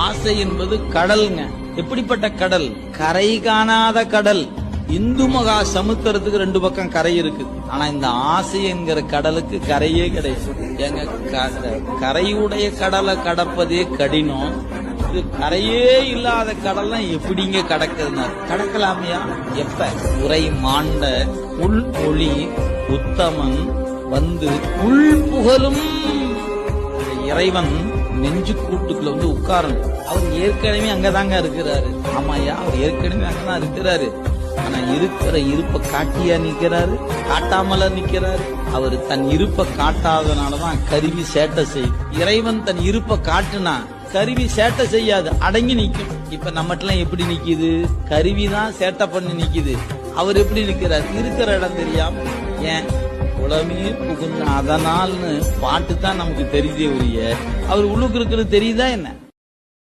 ஆசை என்பது கடல்ங்க. எப்படிப்பட்ட கடல்? கரை காணாத கடல். இந்து மகா சமுத்திரத்துக்கு 2 பக்கம் கரை இருக்கு. ஆனா இந்த ஆசை என்கிற கடலுக்கு கரையே கிடையாது. எங்க கரையுடைய கடலை கடப்பதே கடினம். இது கரையே இல்லாத கடல்லாம் எப்படிங்க கடக்குதுன்னா கடக்கலாமையா? எப்ப? உரை மாண்ட உள் ஒளி உத்தமன் வந்து உள் புகழும் இறைவன் நெஞ்சு கூட்டுக்குள்ள வந்து உட்காரணும். அவர் ஏற்கனவே அங்கதாங்க இருக்கிறாரு. ஆமாயா, அவர் ஏற்கனவே அங்கதான் இருக்கிறாரு. ஆனா இருக்கிற இருப்ப காட்டியா நிக்கிறாரு? காட்டாமல நிக்கிறாரு. அவர் தன் இருப்ப காட்டாதனாலதான் கருவி சேட்டை செய்யும். இறைவன் தன் இருப்ப காட்டுனா கருவி சேட்டை செய்யாது, அடங்கி நிக்கும். இப்ப நம்மட்டெல்லாம் எப்படி நிக்குது? கருவிதான் சேட்டை பண்ணி நிக்குது. அவர் எப்படி நிக்கிறார்? இருக்கிற இடம் தெரியாம. ஏன்? உலமே புகுந்த அதனால்னு பாட்டு தான் நமக்கு தெரியுதே ஒழிய அவர் உள்ளுக்கு இருக்கிறது தெரியுதா என்ன?